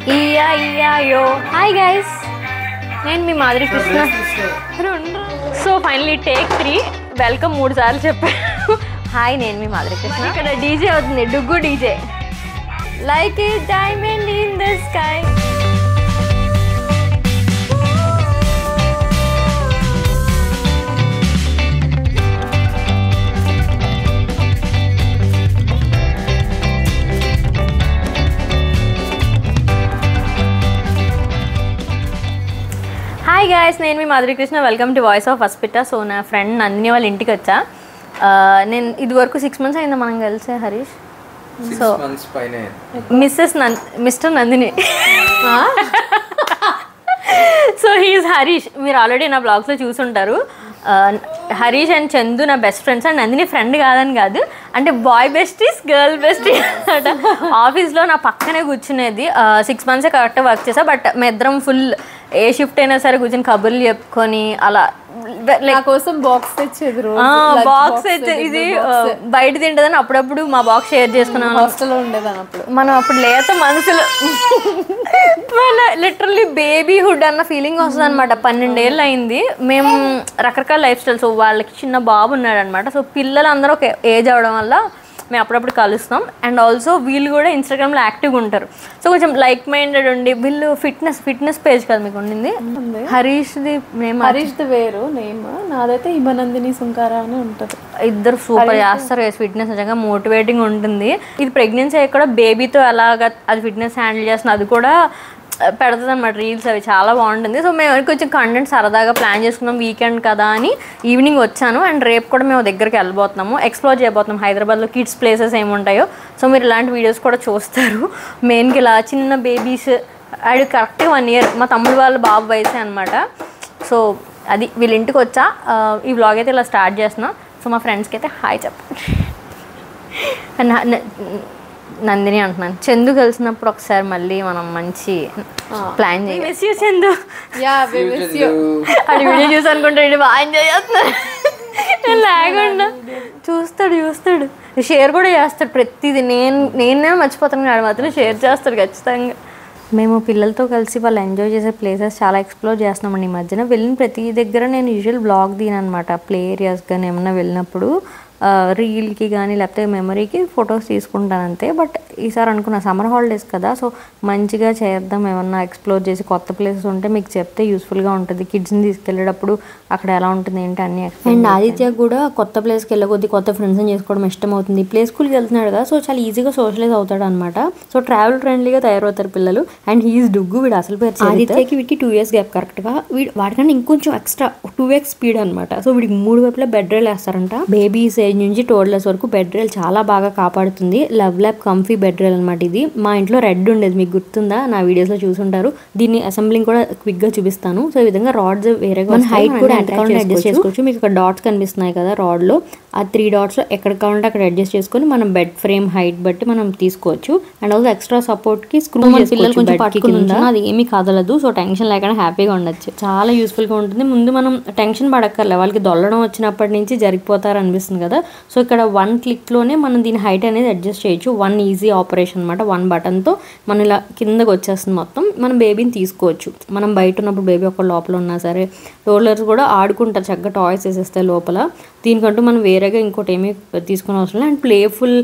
Hi guys, నేను మీ Madhuri Krishna. So finally take 3 welcome 3 సార్లు చెప్పాను. హాయ్, నేను మీ మాధురి కృష్ణ. ఇక్కడ డీజే అవుతుంది, Duggu DJ. Like a diamond in the sky. Hi guys, నేను మీ Madhuri Krishna. Welcome to voice of హాస్పిటా. సో నా ఫ్రెండ్ నందిని వాళ్ళ ఇంటికి వచ్చా. నేను ఇది వరకు 6 months అయిందా మనం కలిసే Harish. So mister Nandini. So he is Harish. మీరు ఆల్రెడీ నా బ్లాగ్స్లో చూసుంటారు. హరీష్ అండ్ చందు నా best friends. And Nandini friend కాదని కాదు, అంటే బాయ్ బెస్టీస్ గర్ల్ బెస్టీ అనమాట. ఆఫీస్లో నా పక్కనే కూర్చునేది. 6 months కరెక్ట్గా వర్క్ చేసా. బట్ మీ ఇద్దరం ఫుల్ ఏ షిఫ్ట్ అయినా సరే కూర్చొని కబుర్లు చెప్పుకొని అలా కోసం బాక్స్ తెచ్చేది. బాక్స్ అయితే ఇది బయట తింటదని అప్పుడప్పుడు మా బాక్స్ షేర్ చేసుకున్నాం. హాస్టల్లో ఉండేదాన్ని అప్పుడు. మనం అప్పుడు లేత మనసులో లిటరల్లీ బేబీహుడ్ అన్న ఫీలింగ్ వస్తుంది అనమాట. 12 ఏళ్ళు అయింది. మేము రకరకాల లైఫ్ స్టైల్. సో వాళ్ళకి చిన్న బాబు ఉన్నాడు అనమాట. సో పిల్లలందరూ ఒక ఏజ్ అవడం వల్ల మేము అప్పుడప్పుడు కలుస్తాం. అండ్ ఆల్సో వీళ్ళు కూడా ఇన్స్టాగ్రామ్లో యాక్టివ్గా ఉంటారు. సో కొంచెం లైక్ మైండెడ్ ఉండి వీళ్ళు ఫిట్నెస్ పేజ్ కదా మీకు ఉండింది. హరీష్ది నేమ్, హరీష్ది వేరు నేమ్, నాదైతే హిమనందిని సుంకారా అని ఉంటుంది. ఇద్దరు సూపర్ చేస్తారు ఫిట్నెస్. నిజంగా మోటివేటింగ్ ఉంటుంది. ఇది ప్రెగ్నెన్సీ అయ్యి కూడా బేబీతో ఎలాగ అది ఫిట్నెస్ హ్యాండిల్ చేస్తుంది అది కూడా పెడుతుంది అనమాట. రీల్స్ అవి చాలా బాగుంటుంది. సో మేము కొంచెం కంటెంట్ సరదాగా ప్లాన్ చేసుకున్నాం. వీకెండ్ కదా అని ఈవినింగ్ వచ్చాను. అండ్ రేపు కూడా మేము దగ్గరికి వెళ్ళబోతున్నాము, ఎక్స్ప్లోర్ చేయబోతున్నాం హైదరాబాద్లో కిడ్స్ ప్లేసెస్ ఏముంటాయో. సో మీరు ఇలాంటి వీడియోస్ కూడా చూస్తారు. మెయిన్గా ఇలా చిన్న బేబీస్. అది కరెక్ట్గా 1 year మా తమ్ముడు వాళ్ళ బాబు వయసే అనమాట. సో అది వీళ్ళ ఇంటికి వచ్చా. ఈ వ్లాగ్ అయితే ఇలా స్టార్ట్ చేస్తున్నా. సో మా ఫ్రెండ్స్కి అయితే హాయ్ చెప్పండి. నందిని అంటున్నాను. చందు కలిసినప్పుడు ఒకసారి మళ్ళీ మనం మంచి ప్లాన్ చేయాలి. చందు అది వీడియో చూసి అనుకుంటాడు బాగా ఎంజాయ్ చేస్తున్నాడు. లేకుండా చూస్తాడు షేర్ కూడా చేస్తాడు ప్రతిదీ. నేనే మర్చిపోతాను కానీ మాత్రం షేర్ చేస్తాడు ఖచ్చితంగా. మేము పిల్లలతో కలిసి వాళ్ళు ఎంజాయ్ చేసే ప్లేసెస్ చాలా ఎక్స్ప్లోర్ చేస్తున్నామండి ఈ మధ్యన. వెళ్ళిన ప్రతి దగ్గర నేను యూజువల్ బ్లాగ్ దీని అనమాట. ప్లే ఏరియాస్ కానీ ఏమన్నా వెళ్ళినప్పుడు రీల్కి కానీ లేకపోతే మెమరీకి ఫొటోస్ తీసుకుంటాను అంతే. బట్ ఈసారి అనుకున్న సమ్మర్ హాలిడేస్ కదా, సో మంచిగా చేద్దాం. ఏమన్నా ఎక్స్ప్లోర్ చేసి కొత్త ప్లేసెస్ ఉంటే మీకు చెప్తే యూస్ఫుల్గా ఉంటుంది. కిడ్స్ని తీసుకెళ్ళేటప్పుడు అక్కడ ఎలా ఉంటుంది ఏంటి అన్నీ. అండ్ ఆదిత్య కూడా కొత్త ప్లేస్కి వెళ్ళకొద్ది కొత్త ఫ్రెండ్స్ని చేసుకోవడం ఇష్టం అవుతుంది. ప్లే స్కూల్కి వెళ్తున్నాడు కదా, సో చాలా ఈజీగా సోషలైజ్ అవుతాడు అనమాట. సో ట్రావెల్ ఫ్రెండ్లీగా తయారవుతారు పిల్లలు. And he is Duggu. వీడు అసలు పేరు ఆదిత్యకి. వీడికి 2 years గ్యాప్ కరెక్ట్గా. వాడికన్నా ఇంకొంచెం ఎక్స్ట్రా 2x స్పీడ్ అనమాట. సో వీడికి 3 వైపులా బెడ్ రైల్ వేస్తారంట. బేబీస్ ఏజ్ నుంచి టోడ్లర్స్ వరకు బెడ్ రైల్ చాలా బాగా కాపాడుతుంది. Love lab comfy bed rail అనమాట ఇది. మా ఇంట్లో రెడ్ ఉండేది, మీకు గుర్తుందా? నా వీడియోస్లో చూసుంటారు. దీన్ని అసెంబ్లింగ్ కూడా క్విక్గా చూపిస్తాను. సో ఈ విధంగా రాడ్స్ వేరేగా హైట్ కూడా అడ్జస్ట్ చేసుకోవచ్చు. మీకు ఇక్కడ డాట్స్ కనిపిస్తున్నాయి కదా రాడ్లో. ఆ 3 dots ఎక్కడ కావాలంటే అక్కడ అడ్జస్ట్ చేసుకొని మనం బెడ్ ఫ్రేమ్ హైట్ బట్టి మనం తీసుకోవచ్చు. అండ్ ఆల్సో ఎక్స్ట్రా సపోర్ట్కి స్క్రూ పిల్లలు కొంచెం పట్టుకుని అది ఏమీ కదలదు. సో టెన్షన్ లేకుండా హ్యాపీగా ఉండొచ్చు. చాలా యూస్ఫుల్గా ఉంటుంది. ముందు మనం టెన్షన్ పడక్కర్లే. వాళ్ళకి దొల్లడం వచ్చినప్పటి నుంచి జరిగిపోతారు అనిపిస్తుంది కదా. సో ఇక్కడ 1 clickలోనే మనం దీని హైట్ అనేది అడ్జస్ట్ చేయొచ్చు. 1 easy ఆపరేషన్ అనమాట. 1 buttonతో మనం ఇలా కిందకి వచ్చేస్తుంది మొత్తం. మనం బేబీని తీసుకోవచ్చు. మనం బయట ఉన్నప్పుడు బేబీ ఒక లోపల ఉన్నా సరే రోలర్స్ కూడా ఆడుకుంటారు చక్కగా. టాయ్స్ వేసేస్తాయి లోపల. దీనికంటూ మనం వేరేగా ఇంకోటి ఏమీ తీసుకునే అవసరం లేదు. అండ్ ప్లేఫుల్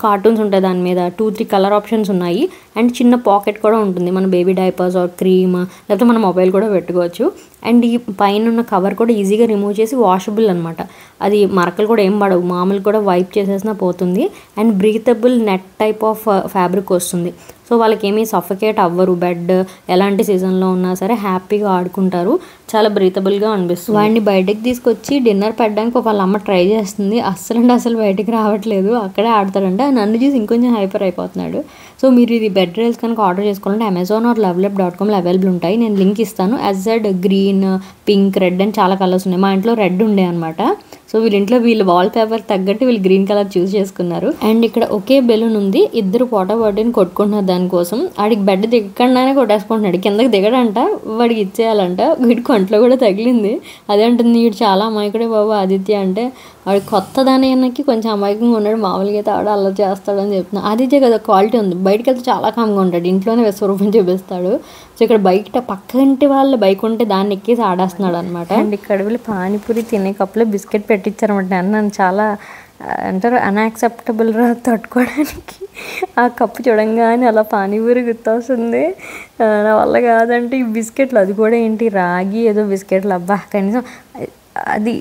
కార్టూన్స్ ఉంటాయి దాని మీద. 2-3 కలర్ ఆప్షన్స్ ఉన్నాయి. అండ్ చిన్న పాకెట్ కూడా ఉంటుంది. మన బేబీ డైపర్స్ ఆర్ క్రీమ్ లేకపోతే మన మొబైల్ కూడా పెట్టుకోవచ్చు. అండ్ ఈ పైన ఉన్న కవర్ కూడా ఈజీగా రిమూవ్ చేసి వాషబుల్ అనమాట. అది మరకలు కూడా ఏం పడవు, మామూలు కూడా వైప్ చేసేసినా పోతుంది. And breathable net type of fabric వస్తుంది. సో వాళ్ళకి ఏమీ సఫకేట్ అవ్వరు. బెడ్ ఎలాంటి సీజన్లో ఉన్నా సరే హ్యాపీగా ఆడుకుంటారు. చాలా బ్రీతబుల్గా అనిపిస్తుంది. వాడిని బయటకు తీసుకొచ్చి డిన్నర్ పెట్టడానికి వాళ్ళ అమ్మ ట్రై చేస్తుంది. అస్సలు బయటకు రావట్లేదు. అక్కడే ఆడతాడంటే నన్ను చూసి ఇంకొంచెం హైపర్ అయిపోతున్నాడు. సో మీరు ఇది బెడ్ రైల్స్ కనుక ఆర్డర్ చేసుకోవాలంటే అమెజాన్ ఆర్ lovelab.comలో అవైలబుల్ ఉంటాయి. నేను లింక్ ఇస్తాను. యాజ్ గ్రీన్, పింక్, రెడ్ అని చాలా కలర్స్ ఉన్నాయి. మా ఇంట్లో రెడ్ ఉండే అనమాట. సో వీళ్ళ ఇంట్లో వీళ్ళు వాల్ పేపర్ తగ్గట్టు వీళ్ళు గ్రీన్ కలర్ చూస్ చేసుకున్నారు. అండ్ ఇక్కడ ఒకే బెలూన్ ఉంది, ఇద్దరు పోటా పోటీని కొట్టుకుంటున్నారు దానికోసం. ఆడికి బెడ్ దిగకుండానే కొట్టేసుకుంటున్నాడు, కిందకి దిగడంట, వాడికి ఇచ్చేయాలంట. వీడి కొంట్లో కూడా తగిలింది. అదే అంటుంది వీడు చాలా అమాయకుడే బాబు ఆదిత్య అంటే. వాడు కొత్త దానికి కొంచెం అమాయకంగా ఉన్నాడు, మామూలుగా అయితే ఆడ అలా చేస్తాడని చెప్తున్నా. ఆదిత్య కదా క్వాలిటీ ఉంది, బయటకు వెళ్తే చాలా కామ్గా ఉంటాడు, ఇంట్లోనే విశ్వరూపం చూపిస్తాడు. సో ఇక్కడ బయట పక్కంటి వాళ్ళ బైక్ ఉంటే దాన్ని ఎక్కేసి ఆడేస్తున్నాడు అనమాట. అండ్ ఇక్కడ వీళ్ళు పానీపూరి తినే కప్పులో బిస్కెట్ పెట్టించారనమాట. నన్ను చాలా అంటారు అన్యాక్సెప్టబుల్ రా తట్టుకోవడానికి. ఆ కప్పు చూడంగానే అలా పానీపూరి గుర్తొస్తుంది. నా వల్ల కాదంటే ఈ బిస్కెట్లు, అది కూడా ఏంటి రాగి ఏదో బిస్కెట్లు, అబ్బా కనీసం అది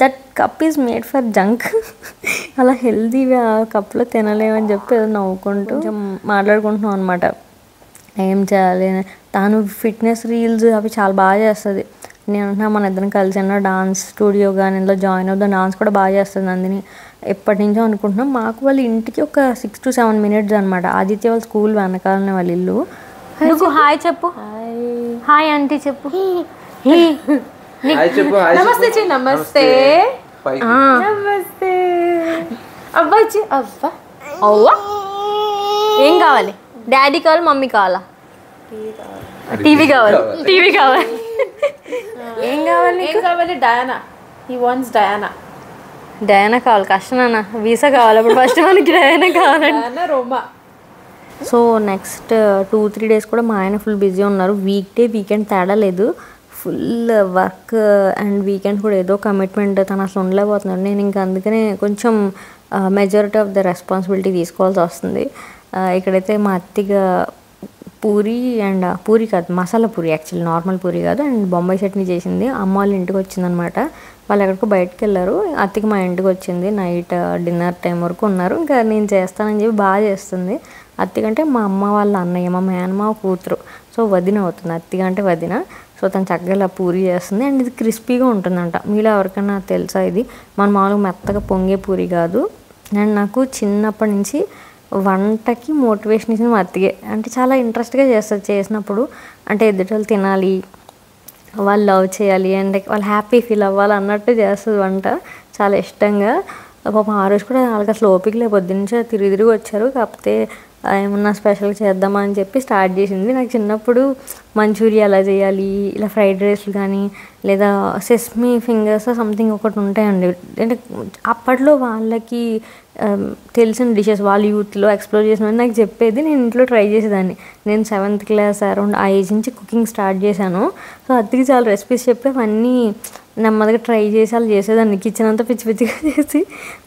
that cup is made for junk. అలా హెల్తీగా ఆ కప్లో తినలేమని చెప్పి ఏదో నవ్వుకుంటూ కొంచెం మాట్లాడుకుంటున్నాం అనమాట. ఏం చేయాలి, తాను ఫిట్నెస్ రీల్స్ అవి చాలా బాగా చేస్తుంది. నేను అంటున్నా మన ఇద్దరం కలిసి డాన్స్ స్టూడియో కానీ ఇందులో జాయిన్ అవుదాం, డాన్స్ కూడా బాగా చేస్తుంది నందిని. ఎప్పటి నుంచో అనుకుంటున్నాం. మాకు వాళ్ళ ఇంటికి ఒక 6 to 7 minutes అనమాట. ఆదిత్య వాళ్ళ స్కూల్ వెనకాలనే వాళ్ళ ఇల్లు. హాయ్ చెప్పు, హాయ్ ఆంటీ చెప్పు. నమస్తే నమస్తే నమస్తే. అబ్బాయి అబ్బా అవ్వా ఏం కావాలి, డాడీ కావాలి మమ్మీ కావాలా, టీవీ కావాలి, టీవీ కావాలి, ఏం కావాలి, ఏం కావాలి? Diana, he wants Diana. Diana కావాలి, కష్టం అన్న, వీసా కావాలి. అప్పుడు ఫస్ట్ మనకి డయానా కావాలండి. డయానా రోమా. సో నెక్స్ట్ 2-3 days కూడా మా ఆయన ఫుల్ బిజీ ఉన్నారు. వీకెండ్ తేడా లేదు, ఫుల్ వర్క్ అండ్ వీకెండ్ కూడా ఏదో కమిట్మెంట్, తను అసలు ఉండలేకపోతున్నాడు. నేను ఇంకా అందుకనే కొంచెం మెజారిటీ ఆఫ్ ద రెస్పాన్సిబిలిటీ తీసుకోవాల్సి వస్తుంది. ఇక్కడైతే మా అత్తగా పూరి అండ్ పూరి కాదు మసాలా పూరి, యాక్చువల్లీ నార్మల్ పూరి కాదు, అండ్ బొంబాయి చట్నీ చేసింది. అమ్మ వాళ్ళ ఇంటికి వచ్చిందనమాట. వాళ్ళు ఎక్కడికో బయటకు వెళ్ళారు, అత్తకి మా ఇంటికి వచ్చింది. నైట్ డిన్నర్ టైం వరకు ఉన్నారు. ఇంకా నేను చేస్తానని చెప్పి బాగా చేస్తుంది. అత్తికంటే మా అమ్మ వాళ్ళ అన్నయ్య, మా మేనమావ కూతురు, సో వదిన అవుతుంది. అత్తికంటే వదిన. సో తను చక్కగా ఇలా పూరి చేస్తుంది. అండ్ ఇది క్రిస్పీగా ఉంటుందంట. మీలో ఎవరికైనా తెలుసా ఇది? మన మామూలుగా మెత్తగా పొంగే పూరి కాదు. అండ్ నాకు చిన్నప్పటి నుంచి వంటకి మోటివేషన్ ఇచ్చిన మా అత్తగే. అంటే చాలా ఇంట్రెస్ట్గా చేస్తుంది చేసినప్పుడు. అంటే ఎదుటోళ్ళు తినాలి, వాళ్ళు లవ్ చేయాలి, అండ్ వాళ్ళు హ్యాపీ ఫీల్ అవ్వాలి అన్నట్టు చేస్తుంది వంట చాలా ఇష్టంగా. పాపం ఆ రోజు కూడా వాళ్ళకి అసలు ఓపిక లేదు, పొద్దున్నే తిరిగి వచ్చారు. కాకపోతే ఏమన్నా స్పెషల్గా చేద్దామా అని చెప్పి స్టార్ట్ చేసింది. నాకు చిన్నప్పుడు మంచూరియా ఎలా చేయాలి, ఇలా ఫ్రైడ్ రైస్లు కానీ లేదా సెస్మీ ఫింగర్స్ సంథింగ్ ఒకటి ఉంటాయండి. అంటే అప్పట్లో వాళ్ళకి తెలిసిన డిషెస్ వాళ్ళ యూత్లో ఎక్స్ప్లోర్ చేసిన నాకు చెప్పేది, నేను ఇంట్లో ట్రై చేసేదాన్ని. నేను 7th class అరౌండ్ ఆ ఏజ్ నుంచి కుకింగ్ స్టార్ట్ చేశాను. సో అతికి చాలా రెసిపీస్ చెప్పి అవన్నీ నెమ్మదిగా ట్రై చేసి అలా చేసేదాన్ని, కిచెన్ అంతా పిచ్చి పిచ్చిగా చేసి.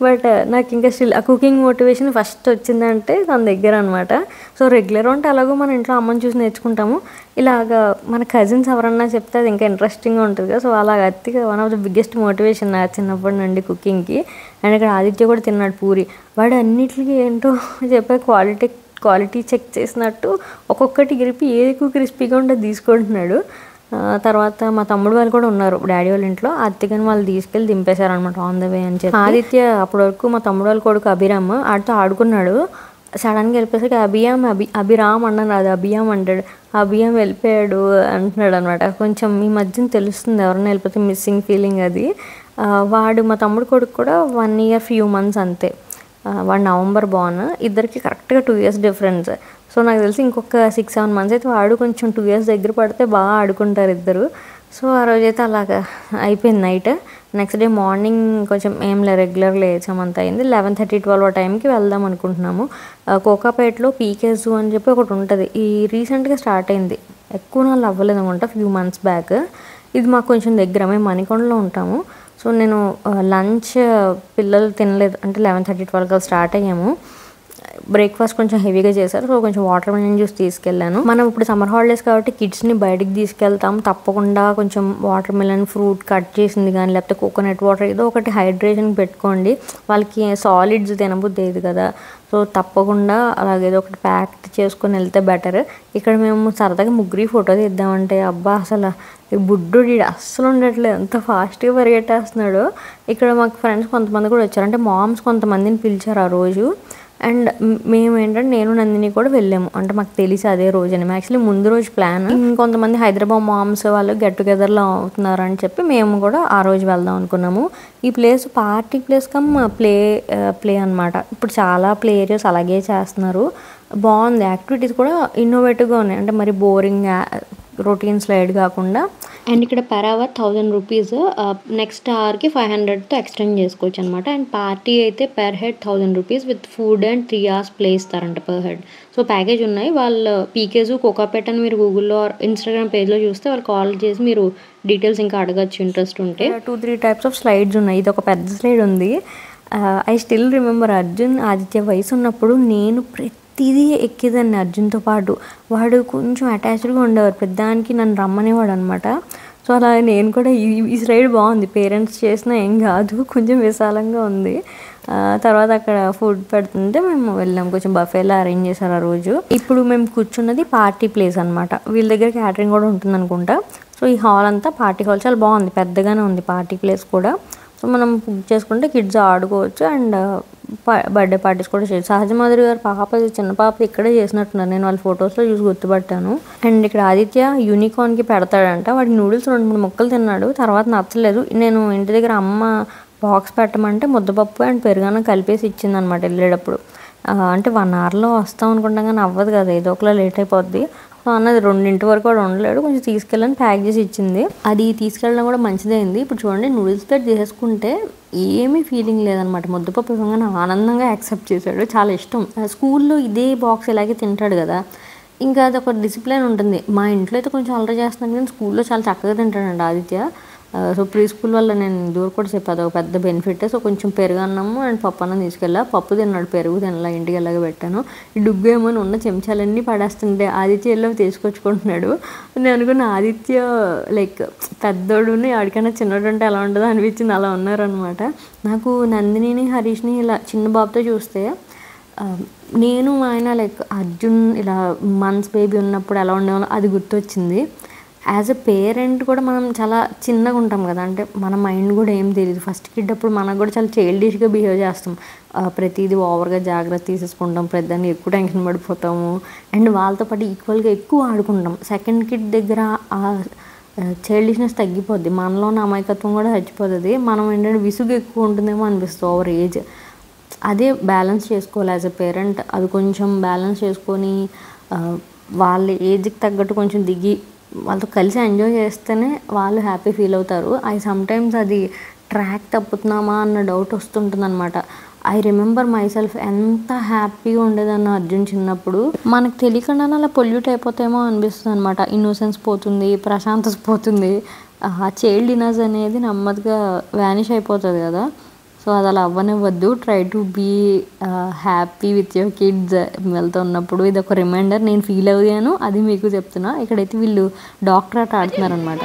బట్ నాకు ఇంకా స్టిల్ ఆ కుకింగ్ మోటివేషన్ ఫస్ట్ వచ్చిందంటే తన దగ్గర అనమాట. సో రెగ్యులర్ వంట అలాగో మన ఇంట్లో అమ్మని చూసి నేర్చుకుంటాము. ఇలాగా మన కజిన్స్ ఎవరన్నా చెప్తే అది ఇంకా ఇంట్రెస్టింగ్గా ఉంటుంది కదా. సో అలాగ అతిగా one of the biggest motivation నా చిన్నప్పటి నుండి కుకింగ్కి. అండ్ ఇక్కడ ఆదిత్య కూడా తిన్నాడు పూరి. వాడు అన్నిటికీ ఏంటో చెప్పే క్వాలిటీ చెక్ చేసినట్టు ఒక్కొక్కటి గిరిపి ఏది ఎక్కువ క్రిస్పీగా ఉంటే తీసుకుంటున్నాడు. తర్వాత మా తమ్ముడు వాళ్ళు కూడా ఉన్నారు డాడీ వాళ్ళ ఇంట్లో. అత్తికని వాళ్ళు తీసుకెళ్ళి దింపేశారనమాట ఆన్ ద వే అని చెప్పి. ఆదిత్య అప్పటి వరకు మా తమ్ముడు వాళ్ళ కొడుకు అభిరామ్ ఆడితో ఆడుకున్నాడు. సడన్గా వెళ్ళిపోయేసరికి అభిరామ్ అన్నాను, అది అభియామ్ అంటాడు. అభియామ్ వెళ్ళిపోయాడు అంటున్నాడు అనమాట. కొంచెం ఈ మధ్యన తెలుస్తుంది ఎవరైనా వెళ్ళిపోతే మిస్సింగ్ ఫీలింగ్ అది. వాడు మా తమ్ముడు కొడుకు కూడా 1 year few months అంతే. వాడు November born. ఇద్దరికి కరెక్ట్గా 2 years డిఫరెన్స్. సో నాకు తెలిసి ఇంకొక 6-7 months అయితే వాడు కొంచెం 2 years దగ్గర పడితే బాగా ఆడుకుంటారు ఇద్దరు. సో ఆ రోజైతే అలాగా అయిపోయింది నైట్. నెక్స్ట్ డే మార్నింగ్ కొంచెం ఏం రెగ్యులర్ లేచామంత అయింది. 11:30-12 ఆ టైంకి వెళ్దాం అనుకుంటున్నాము. కోకాపేటలో పీకే జూ అని చెప్పి ఒకటి ఉంటుంది. ఈ రీసెంట్గా స్టార్ట్ అయింది, ఎక్కువ నాళ్ళు అవ్వలేదు అనమాట, ఫ్యూ మంత్స్ బ్యాక్. ఇది మాకు కొంచెం దగ్గర, మేము మణికొండలో ఉంటాము. సో నేను లంచ్ పిల్లలు తినలేదు అంటే 11:30-12 స్టార్ట్ అయ్యాము. బ్రేక్ఫాస్ట్ కొంచెం హెవీగా చేశారు. సో కొంచెం వాటర్ మెలన్ జ్యూస్ తీసుకెళ్ళాను. మనం ఇప్పుడు సమ్మర్ హాలిడేస్ కాబట్టి కిడ్స్ని బయటికి తీసుకెళ్తాం, తప్పకుండా కొంచెం వాటర్ మెలన్ ఫ్రూట్ కట్ చేసింది కానీ లేకపోతే కోకోనట్ వాటర్ ఏదో ఒకటి హైడ్రేషన్ పెట్టుకోండి. వాళ్ళకి సాలిడ్స్ తినబుద్ధి లేదు కదా. సో తప్పకుండా అలాగేదో ఒకటి ప్యాక్ చేసుకొని వెళ్తే బెటర్. ఇక్కడ మేము సరదాగా ముగ్గురి ఫోటో తీద్దామంటే అబ్బా అసలు బుడ్డుడి అస్సలు ఉండట్లేదు, ఎంత ఫాస్ట్గా పరిగెట్టేస్తున్నాడు. ఇక్కడ మాకు ఫ్రెండ్స్ కొంతమంది కూడా వచ్చారు, అంటే మామ్స్ కొంతమందిని పిలిచారు ఆ రోజు. అండ్ మేము ఏంటంటే నేను నందిని కూడా వెళ్ళాము, అంటే మాకు తెలిసి అదే రోజు అని. యాక్చువల్లీ ముందు రోజు ప్లాన్, కొంతమంది హైదరాబాద్ మామ్స్ వాళ్ళు గెట్ టుగెదర్లో అవుతున్నారు అని చెప్పి మేము కూడా ఆ రోజు వెళ్దాం అనుకున్నాము. ఈ place party place come play అనమాట. ఇప్పుడు చాలా ప్లే ఏరియాస్ అలాగే చేస్తున్నారు, బాగుంది. యాక్టివిటీస్ కూడా ఇన్నోవేటివ్గా ఉన్నాయి, అంటే మరి బోరింగ్ రొటీన్ స్లైడ్ కాకుండా. అండ్ ఇక్కడ పర్ అవర్ 1000 రూపీస్, నెక్స్ట్ అవర్కి 500తో ఎక్స్టెండ్ చేసుకోవచ్చు అనమాట. అండ్ పార్టీ అయితే per head 1000 rupees with food and 3 hours play ఇస్తారంట పర్ హెడ్. సో ప్యాకేజ్ ఉన్నాయి. వాళ్ళు పీకేజు కోకాపేట్ అని మీరు గూగుల్లో ఇన్స్టాగ్రామ్ పేజ్లో చూస్తే వాళ్ళు కాల్ చేసి మీరు డీటెయిల్స్ ఇంకా అడగచ్చు ఇంట్రెస్ట్ ఉంటే. 2-3 టైప్స్ ఆఫ్ స్లైడ్స్ ఉన్నాయి. ఇది ఒక పెద్ద స్లైడ్ ఉంది. I still remember Arjun Aditya వయసు ఉన్నప్పుడు నేను ప్రతిదీ ఎక్కేదాన్ని అర్జున్తో పాటు. వాడు కొంచెం అటాచ్డ్గా ఉండేవారు, పెద్దానికి నన్ను రమ్మనేవాడు అనమాట. సో అలా నేను కూడా ఈ స్లైడ్ బాగుంది, పేరెంట్స్ చేసినా ఏం కాదు, కొంచెం విశాలంగా ఉంది. తర్వాత అక్కడ ఫుడ్ పెడుతుంటే మేము వెళ్ళాం, కొంచెం బఫేలా అరేంజ్ చేశారు ఆ రోజు. ఇప్పుడు మేము కూర్చున్నది పార్టీ ప్లేస్ అనమాట. వీళ్ళ దగ్గర క్యాటరింగ్ కూడా ఉంటుంది అనుకుంటా. సో ఈ హాల్ అంతా పార్టీ హాల్, చాలా బాగుంది, పెద్దగానే ఉంది పార్టీ ప్లేస్ కూడా. సో మనం బుక్ చేసుకుంటే కిడ్స్ ఆడుకోవచ్చు అండ్ బర్త్డే పార్టీస్ కూడా చేయొచ్చు. సహజమాధురి గారు పాప, చిన్న పాప ఇక్కడే చేసినట్టున్నారు, నేను వాళ్ళ ఫొటోస్లో చూసి గుర్తుపట్టాను. అండ్ ఇక్కడ ఆదిత్య యూనికార్న్కి పెడతాడంట. వాడికి నూడిల్స్ 2-3 ముక్కలు తిన్నాడు, తర్వాత నచ్చలేదు. నేను ఇంటి దగ్గర అమ్మ బాక్స్ పెట్టమంటే ముద్దపప్పు అండ్ పెరుగన్నం కలిపేసి ఇచ్చిందనమాట వెళ్ళేటప్పుడు. అంటే 1 hourలో వస్తాం అనుకుంటాం కానీ అవ్వదు కదా, ఏదో ఒకలా లేట్ అయిపోద్ది. సో అన్నది 2 వరకు కూడా ఉండలేడు, కొంచెం తీసుకెళ్ళని ప్యాక్ చేసి ఇచ్చింది. అది తీసుకెళ్ళడం కూడా మంచిదే అయింది. ఇప్పుడు చూడండి, నూడిల్స్ ప్లేట్ చేసుకుంటే ఏమీ ఫీలింగ్ లేదనమాట. ముద్దపప్పు ఇవ్వగానే ఆనందంగా యాక్సెప్ట్ చేశాడు, చాలా ఇష్టం. స్కూల్లో ఇదే బాక్స్ ఇలాగే తింటాడు కదా, ఇంకా అది ఒక డిసిప్లిన్ ఉంటుంది. మా ఇంట్లో అయితే కొంచెం అలరా చేస్తున్నాను కానీ స్కూల్లో చాలా చక్కగా తింటాడండి ఆదిత్య. సో ప్రీ స్కూల్ వల్ల నేను దూరం కూడా చెప్పాను, అది ఒక పెద్ద బెనిఫిట్. సో కొంచెం పెరుగన్నము అండ్ పప్పు అన్నం తీసుకెళ్ళా, పప్పు తిన్నాడు, పెరుగు తినలా, ఇంటికి వెళ్ళగా పెట్టాను. ఈ డుగ్గు ఏమో ఉన్న చెంచాలన్నీ పడేస్తుంటే ఆదిత్య ఎల్లో తీసుకొచ్చుకుంటున్నాడు. నేను అనుకున్న ఆదిత్య లైక్ పెద్దోడుని ఆడికైనా చిన్నోడు అంటే ఎలా ఉంటుందో అనిపించింది, అలా ఉన్నారనమాట. నాకు నందినిని హరీష్ని ఇలా చిన్న బాబుతో చూస్తే నేను ఆయన లైక్ అర్జున్ ఇలా మంత్స్ బేబీ ఉన్నప్పుడు ఎలా ఉండేవాళ్ళో అది గుర్తొచ్చింది. యాజ్ ఎ పేరెంట్ కూడా మనం చాలా చిన్నగా ఉంటాం కదా, అంటే మన మైండ్ కూడా ఏం తెలియదు. ఫస్ట్ కిడ్ అప్పుడు మనకు కూడా చాలా చైల్డిష్గా బిహేవ్ చేస్తాం, ప్రతిదీ ఓవర్గా జాగ్రత్త తీసేసుకుంటాం, పెద్దాన్ని ఎక్కువ టెన్షన్ పడిపోతాము అండ్ వాళ్ళతో పాటు ఈక్వల్గా ఎక్కువ ఆడుకుంటాం. సెకండ్ కిడ్ దగ్గర ఆ చైల్డిష్నెస్ తగ్గిపోద్ది, మనలో ఉన్న అమాయకత్వం కూడా చచ్చిపోతుంది. మనం ఏంటంటే విసుగు ఎక్కువ ఉంటుందేమో అనిపిస్తుంది ఓవర్ ఏజ్. అదే బ్యాలెన్స్ చేసుకోవాలి యాజ్ ఎ పేరెంట్. అది కొంచెం బ్యాలెన్స్ చేసుకొని వాళ్ళ ఏజ్కి తగ్గట్టు కొంచెం దిగి వాళ్ళతో కలిసి ఎంజాయ్ చేస్తేనే వాళ్ళు హ్యాపీ ఫీల్ అవుతారు. సమ్టైమ్స్ అది ట్రాక్ తప్పుతున్నామా అన్న డౌట్ వస్తుంటుంది అనమాట. ఐ రిమెంబర్ మై సెల్ఫ్ ఎంత హ్యాపీగా ఉండేదన్న అర్జున్ చిన్నప్పుడు. మనకు తెలియకుండానే అలా పొల్యూట్ అయిపోతామో అనిపిస్తుంది అనమాట. ఇన్నోసెన్స్ పోతుంది, ప్రశాంతత పోతుంది, ఆ చైల్డినెస్ అనేది నెమ్మదిగా వ్యానిష్ అయిపోతుంది కదా. సో అది అలా అవ్వనివ్వద్దు. Try to be happy with your kids వెళ్తున్నప్పుడు. ఇది ఒక రిమైండర్, నేను ఫీల్ అయ్యాను, అది మీకు చెప్తున్నా. ఇక్కడైతే వీళ్ళు డాక్టర్ ఆట ఆడుతున్నారు అనమాట.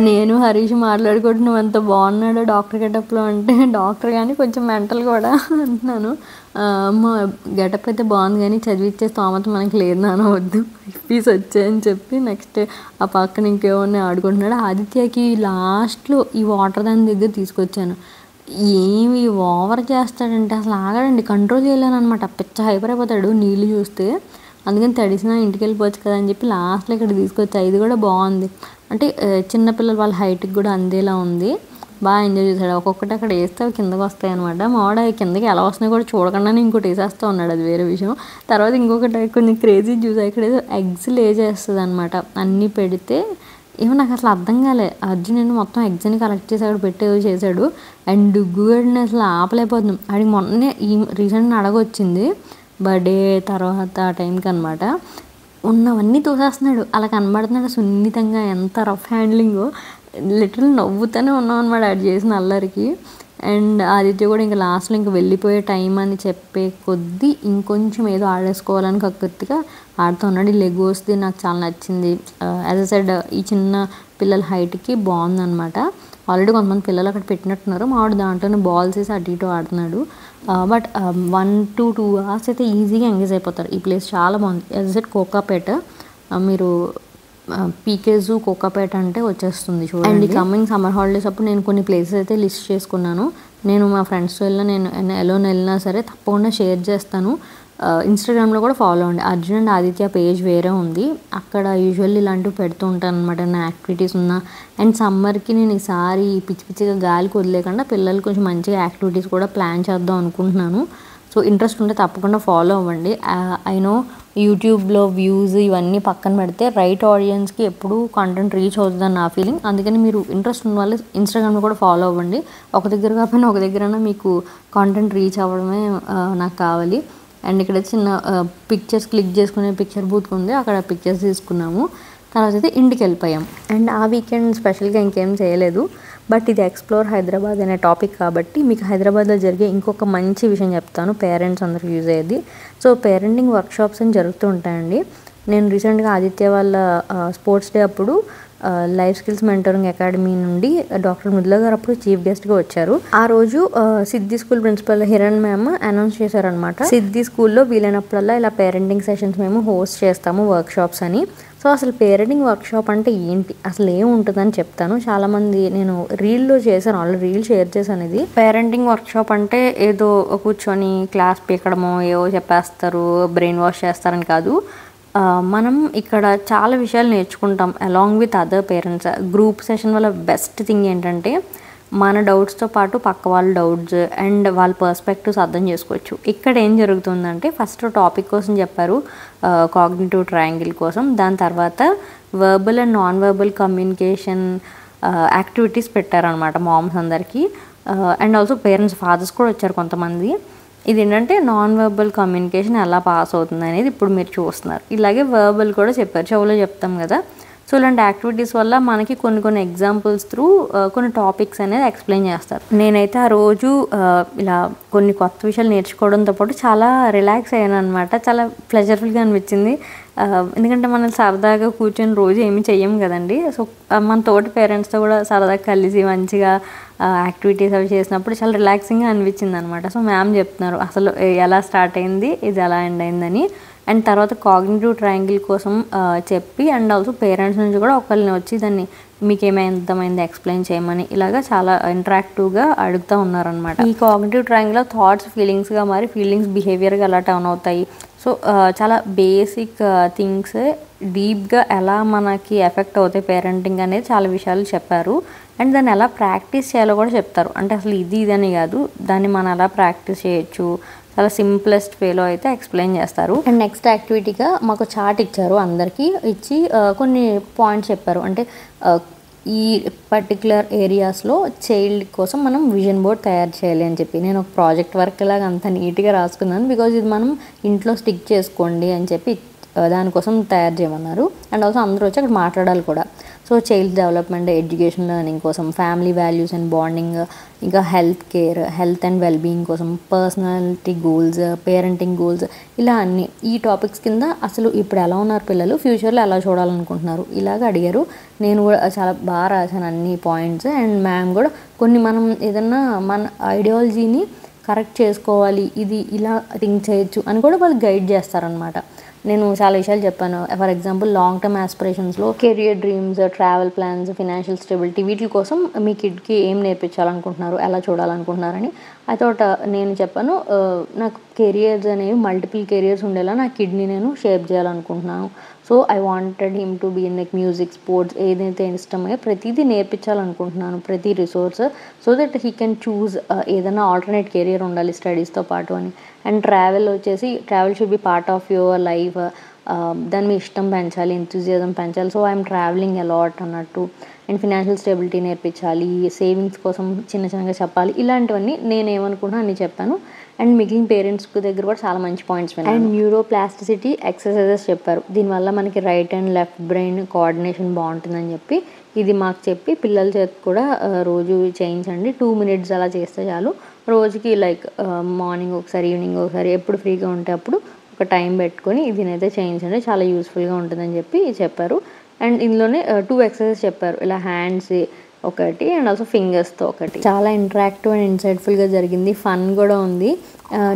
నేను హరీష్ మాట్లాడుకుంటున్నాం, ఎంత బాగున్నాడో డాక్టర్ గెటప్లో. అంటే డాక్టర్ కానీ కొంచెం మెంటల్ కూడా అంటున్నాను. మా గెటప్ అయితే బాగుంది కానీ చదివిచ్చే స్తోమత మనకి లేదు, నాన్న వద్దు, ఫీస్ వచ్చాయని చెప్పి నెక్స్ట్ ఆ పక్కన ఇంకేమన్నా ఆడుకుంటున్నాడు. ఆదిత్యకి లాస్ట్లో ఈ వాటర్ దాని దగ్గర తీసుకొచ్చాను. ఏమి ఓవర్ చేస్తాడంటే అసలు ఆగడండి, కంట్రోల్ చేయలేను అనమాట. పిచ్చ హైపర్ అయిపోతాడు నీళ్ళు చూస్తే. అందుకని తడిసినా ఇంటికి వెళ్ళిపోవచ్చు కదా అని చెప్పి లాస్ట్లో ఇక్కడ తీసుకొచ్చా. ఇది కూడా బాగుంది, అంటే చిన్నపిల్లలు వాళ్ళ హైట్కి కూడా అందేలా ఉంది. బాగా ఎంజాయ్ చేశాడు. ఒక్కొక్కటి అక్కడ వేస్తే కిందకి వస్తాయి అనమాట. మావాడు కిందకి ఎలా వస్తున్నాయి కూడా చూడకుండానే ఇంకోటి వేసేస్తూ ఉన్నాడు, అది వేరే విషయం. తర్వాత ఇంకొకటి కొంచెం క్రేజీ చూసా, ఇక్కడ ఏదో ఎగ్స్ లే చేస్తుంది అనమాట. అన్నీ పెడితే ఏమో నాకు అసలు అర్థం కాలే. అర్జున్ నేను మొత్తం ఎగ్స్ని కలెక్ట్ చేసి అక్కడ పెట్టేదో చేశాడు. అండ్ డుగ్గుగడిని అసలు ఆపలేకపోతున్నాం. ఆడికి మొన్నే రీసెంట్గా అడగొచ్చింది బర్త్డే తర్వాత ఆ టైంకి అనమాట. ఉన్నవన్నీ తోసేస్తున్నాడు, అలా కనబడుతున్నాడు సున్నితంగా. ఎంత రఫ్ హ్యాండ్లింగో, లిటరల్ నవ్వుతూనే ఉన్నాం అనమాట ఆడు చేసిన అల్లరికి. అండ్ ఆదిత్య కూడా ఇంకా లాస్ట్లో ఇంకా వెళ్ళిపోయే టైం అని చెప్పే కొద్దీ ఇంకొంచెం ఏదో ఆడేసుకోవాలని కక్కుర్తిగా ఆడుతూ ఉన్నాడు. ఈ లెగోస్ది నాకు చాలా నచ్చింది. యాజ్ అ సైడ్ ఈ చిన్న పిల్లల హైట్కి బాగుందనమాట. ఆల్రెడీ కొంతమంది పిల్లలు అక్కడ పెట్టినట్టున్నారు. మావాడు దాంట్లోనే బాల్స్ వేసి అటు ఇటు ఆడుతున్నాడు. బట్ 1 to 2 hours అయితే ఈజీగా ఎంగేజ్ అయిపోతారు. ఈ ప్లేస్ చాలా బాగుంది. యాజ్ అ సైడ్ కోకాపేట మీరు పీకే జూ కోకాపేట అంటే వచ్చేస్తుంది చూడండి. అండ్ ఈ కమింగ్ సమ్మర్ హాలిడేస్ అప్పుడు నేను కొన్ని ప్లేసెస్ అయితే లిస్ట్ చేసుకున్నాను. నేను మా ఫ్రెండ్స్తో వెళ్ళినా నేను ఎలోన్ వెళ్ళినా సరే తప్పకుండా షేర్ చేస్తాను. ఇన్స్టాగ్రామ్లో కూడా ఫాలో అవ్వండి. అర్జున్ అండ్ ఆదిత్య పేజ్ వేరే ఉంది, అక్కడ యూజువల్లీ ఇలాంటివి పెడుతూ ఉంటాను అనమాట. నా యాక్టివిటీస్ ఉన్నా. అండ్ సమ్మర్కి నేను ఈసారి పిచ్చి పిచ్చిగా గాలికి వదిలేకుండా పిల్లలు కొంచెం మంచిగా యాక్టివిటీస్ కూడా ప్లాన్ చేద్దాం అనుకుంటున్నాను. సో ఇంట్రెస్ట్ ఉంటే తప్పకుండా ఫాలో అవ్వండి. ఐ నో యూట్యూబ్లో వ్యూస్ ఇవన్నీ పక్కన పెడితే రైట్ ఆడియన్స్కి ఎప్పుడూ కంటెంట్ రీచ్ అవుతుందని నా ఫీలింగ్. అందుకని మీరు ఇంట్రెస్ట్ ఉన్న వాళ్ళు ఇన్స్టాగ్రామ్లో కూడా ఫాలో అవ్వండి. ఒక దగ్గర కాకపోయినా ఒక దగ్గరైనా మీకు కంటెంట్ రీచ్ అవ్వడమే నాకు కావాలి. అండ్ ఇక్కడ చిన్న పిక్చర్స్ క్లిక్ చేసుకునే పిక్చర్ బూత్ ఉంది, అక్కడ పిక్చర్స్ తీసుకున్నాము. తర్వాత అయితే ఇంటికి వెళ్ళిపోయాం. అండ్ ఆ వీకెండ్ స్పెషల్గా ఇంకేం చేయలేదు. బట్ ఇది ఎక్స్ప్లోర్ హైదరాబాద్ అనే టాపిక్ కాబట్టి మీకు హైదరాబాద్లో జరిగే ఇంకొక మంచి విషయం చెప్తాను, పేరెంట్స్ అందరికి యూజ్ అయ్యేది. సో పేరెంటింగ్ వర్క్షాప్స్ అని జరుగుతూ ఉంటాయండి. నేను రీసెంట్గా ఆదిత్య వాళ్ళ స్పోర్ట్స్ డే అప్పుడు లైఫ్ స్కిల్స్ మెంటరింగ్ అకాడమీ నుండి డాక్టర్ మృదుల గారు అప్పుడు చీఫ్ గెస్ట్గా వచ్చారు. ఆ రోజు Siddhi school principal Hiran ma'am announce చేశారనమాట, సిద్ధి స్కూల్లో వీలైనప్పుడల్లా ఇలా పేరెంటింగ్ సెషన్స్ మేము హోస్ట్ చేస్తాము వర్క్షాప్స్ అని. సో అసలు పేరెంటింగ్ వర్క్షాప్ అంటే ఏంటి, అసలు ఏముంటుందని చెప్తాను. చాలామంది నేను రీల్లో చేశాను, ఆల్రెడీ రీల్ షేర్ చేశాను. ఇది పేరెంటింగ్ వర్క్షాప్ అంటే ఏదో కూర్చొని క్లాస్ పీకడమో ఏవో చెప్పేస్తారు, బ్రెయిన్ వాష్ చేస్తారని కాదు. మనం ఇక్కడ చాలా విషయాలు నేర్చుకుంటాం along with other parents. Group session వల్ల బెస్ట్ థింగ్ ఏంటంటే మన డౌట్స్తో పాటు పక్క వాళ్ళ డౌట్స్ అండ్ వాళ్ళ పర్స్పెక్టివ్స్ అర్థం చేసుకోవచ్చు. ఇక్కడ ఏం జరుగుతుందంటే ఫస్ట్ టాపిక్ కోసం చెప్పారు, కాగ్నిటివ్ ట్రయాంగిల్ కోసం. దాని తర్వాత verbal and non verbal communication activities పెట్టారనమాట మామ్స్ అందరికీ. అండ్ ఆల్సో పేరెంట్స్ ఫాదర్స్ కూడా వచ్చారు కొంతమంది. ఇది ఏంటంటే నాన్ వర్బల్ కమ్యూనికేషన్ ఎలా పాస్ అవుతుంది అనేది ఇప్పుడు మీరు చూస్తున్నారు. ఇలాగే వర్బల్ కూడా చెప్పారు, చెవులో చెప్తాం కదా. సో ఇలాంటి యాక్టివిటీస్ వల్ల మనకి కొన్ని ఎగ్జాంపుల్స్ త్రూ కొన్ని టాపిక్స్ అనేది ఎక్స్ప్లెయిన్ చేస్తారు. నేనైతే ఆ రోజు ఇలా కొన్ని కొత్త విషయాలు నేర్చుకోవడంతో పాటు చాలా రిలాక్స్ అయ్యాను అనమాట. చాలా ప్లెజర్ఫుల్గా అనిపించింది. ఎందుకంటే మనం సరదాగా కూర్చొని రోజు ఏమీ చెయ్యం కదండి. సో మన తోటి పేరెంట్స్తో కూడా సరదాగా కలిసి మంచిగా యాక్టివిటీస్ అవి చేసినప్పుడు చాలా రిలాక్సింగ్గా అనిపించింది అనమాట. సో మ్యామ్ చెప్తున్నారు అసలు ఎలా స్టార్ట్ అయింది, ఇది ఎలా ఎండ్ అయిందని. అండ్ తర్వాత కాగ్నిటివ్ ట్రయాంగిల్ కోసం చెప్పి అండ్ ఆల్సో పేరెంట్స్ నుంచి కూడా ఒకరిని వచ్చి దాన్ని మీకు ఏమైంది ఎక్స్ప్లెయిన్ చేయమని ఇలాగా చాలా ఇంటరాక్టివ్గా అడుగుతూ ఉన్నారనమాట. ఈ కాగ్నిటివ్ ట్రయాంగిల్లో థాట్స్ ఫీలింగ్స్గా మారి ఫీలింగ్స్ బిహేవియర్గా ఎలా టర్న్ అవుతాయి. సో చాలా బేసిక్ థింగ్స్ డీప్గా ఎలా మనకి ఎఫెక్ట్ అవుతాయి పేరెంటింగ్ అనేది చాలా విషయాలు చెప్పారు. అండ్ దాన్ని ఎలా ప్రాక్టీస్ చేయాలో కూడా చెప్తారు. అంటే అసలు ఇది అని కాదు, దాన్ని మనం ఎలా ప్రాక్టీస్ చేయొచ్చు, చాలా సింప్లెస్ట్ వేలో అయితే ఎక్స్ప్లెయిన్ చేస్తారు. అండ్ నెక్స్ట్ యాక్టివిటీగా మాకు చార్ట్ ఇచ్చారు, అందరికీ ఇచ్చి కొన్ని పాయింట్స్ చెప్పారు. అంటే ఈ పర్టికులర్ ఏరియాస్లో చైల్డ్ కోసం మనం విజన్ బోర్డ్ తయారు చేయాలి అని చెప్పి నేను ఒక ప్రాజెక్ట్ వర్క్ లాగా అంత నీట్గా రాసుకున్నాను. బికాజ్ ఇది మనం ఇంట్లో స్టిక్ చేసుకోండి అని చెప్పి దానికోసం తయారు చేయమన్నారు. అండ్ ఆల్సో అందరూ వచ్చి అక్కడ మాట్లాడాలి కూడా. So child development, education, learning కోసం, ఫ్యామిలీ వాల్యూస్ అండ్ బాండింగ్, ఇంకా health care, health and wellbeing కోసం, పర్సనాలిటీ గోల్స్, పేరెంటింగ్ గోల్స్, ఇలా అన్ని ఈ టాపిక్స్ కింద అసలు ఇప్పుడు ఎలా ఉన్నారు పిల్లలు, ఫ్యూచర్లో ఎలా చూడాలనుకుంటున్నారు ఇలాగ అడిగారు. నేను కూడా చాలా బాగా రాశాను అన్ని పాయింట్స్. అండ్ మ్యామ్ కూడా కొన్ని మనం ఏదన్నా మన ఐడియాలజీని కరెక్ట్ చేసుకోవాలి, ఇది ఇలా థింక్ చేయొచ్చు అని కూడా వాళ్ళు గైడ్ చేస్తారనమాట. నేను చాలా విషయాలు చెప్పాను. ఫర్ ఎగ్జాంపుల్ లాంగ్ టర్మ్ ఆస్పిరేషన్స్లో career dreams, travel plans, financial stability, వీటి కోసం మీ కిడ్కి ఏం నేర్పించాలనుకుంటున్నారు, ఎలా చూడాలనుకుంటున్నారని. ఐ థాట్ నేను చెప్పాను నాకు కెరియర్స్ అనేవి మల్టిపుల్ కెరియర్స్ ఉండేలా నా కిడ్ని నేను షేప్ చేయాలనుకుంటున్నాను. So I wanted him to be in like music, sports, ఏదైతే ఇష్టమో ప్రతిదీ నేర్పించాలనుకుంటున్నాను, ప్రతి resource, so that he can choose ఏదైనా ఆల్టర్నేట్ కెరియర్ ఉండాలి స్టడీస్తో పాటు అని. And travel should be part of your life, దాని మీ ఇష్టం పెంచాలి, ఎంతూజియాజం పెంచాలి. సో ఐఎమ్ ట్రావెలింగ్ అలాట్ అన్నట్టు. అండ్ ఫినాన్షియల్ స్టెబిలిటీ నేర్పించాలి, సేవింగ్స్ కోసం చిన్నగా చెప్పాలి. ఇలాంటివన్నీ నేను ఏమనుకుంటున్నా అన్నీ చెప్పాను. అండ్ మిగిలిన పేరెంట్స్ దగ్గర కూడా చాలా మంచి పాయింట్స్ విన్నాను. అండ్ న్యూరోప్లాస్టిసిటీ ఎక్సర్సైజెస్ చెప్పారు. దీనివల్ల మనకి right and left brain coordination బాగుంటుందని చెప్పి ఇది మాకు చెప్పి పిల్లల చేత కూడా రోజు చేయించండి, 2 minutes అలా చేస్తే చాలు. రోజుకి లైక్ మార్నింగ్ ఒకసారి, ఈవినింగ్ ఒకసారి, ఎప్పుడు ఫ్రీగా ఉంటే అప్పుడు ఒక టైం పెట్టుకొని దీనైతే చేయించండి, చాలా యూస్ఫుల్గా ఉంటుందని చెప్పి చెప్పారు. అండ్ ఇందులోనే 2 exercises చెప్పారు, ఇలా హ్యాండ్స్ ఒకటి అండ్ ఆల్సో ఫింగర్స్తో ఒకటి. చాలా ఇంటరాక్టివ్ అండ్ ఇన్సైట్ఫుల్గా జరిగింది, ఫన్ కూడా ఉంది.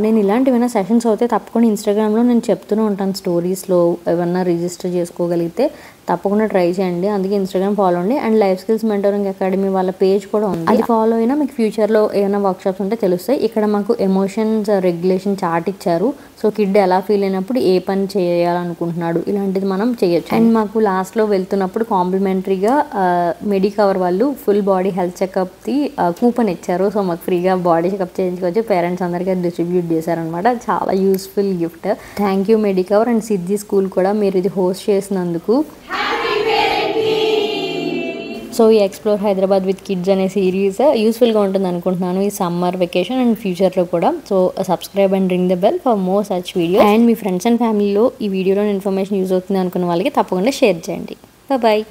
నేను ఇలాంటివైనా సెషన్స్ అవుతే తప్పకుండా ఇన్స్టాగ్రామ్లో నేను చెప్తూనే ఉంటాను స్టోరీస్లో. ఏమన్నా రిజిస్టర్ చేసుకోగలిగితే తప్పకుండా ట్రై చేయండి. అందుకే ఇన్స్టాగ్రామ్ ఫాలో అండి. And life skills mentoring academy వాళ్ళ పేజ్ కూడా ఉంది. అది ఫాలో అయినా మీకు ఫ్యూచర్లో ఏమైనా వర్క్షాప్స్ ఉంటే తెలుస్తాయి. ఇక్కడ మాకు ఎమోషన్స్ రెగ్యులేషన్ చార్ట్ ఇచ్చారు. సో కిడ్ ఎలా ఫీల్ అయినప్పుడు ఏ పని చేయాలనుకుంటున్నాడు ఇలాంటిది మనం చేయొచ్చు. అండ్ మాకు లాస్ట్లో వెళ్తున్నప్పుడు కాంప్లిమెంటరీగా మెడికవర్ వాళ్ళు ఫుల్ బాడీ హెల్త్ చెకప్ది కూపన్ ఇచ్చారు. సో మాకు ఫ్రీగా బాడీ చెకప్ చేయించుకోవచ్చు. పేరెంట్స్ అందరికీ డిస్ట్రిబ్యూట్ చేశారనమాట. చాలా useful gift. Thank you Medicover and Siddhi school కూడా మీరు ఇది హోస్ట్ చేసినందుకు. సో ఈ ఎక్స్ప్లోర్ హైదరాబాద్ విత్ కిడ్స్ అనే సిరీస్ యూస్ఫుల్గా ఉంటుంది అనుకుంటున్నాను ఈ సమ్మర్ వెకేషన్ అండ్ ఫ్యూచర్లో కూడా. So subscribe and ring the bell for more such video. And me friends and ఫ్యామిలీలో ఈ వీడియోలో ఇన్ఫర్మేషన్ యూజ్ అవుతుంది అనుకున్న వాళ్ళకి తప్పకుండా షేర్ చేయండి. బాయ్.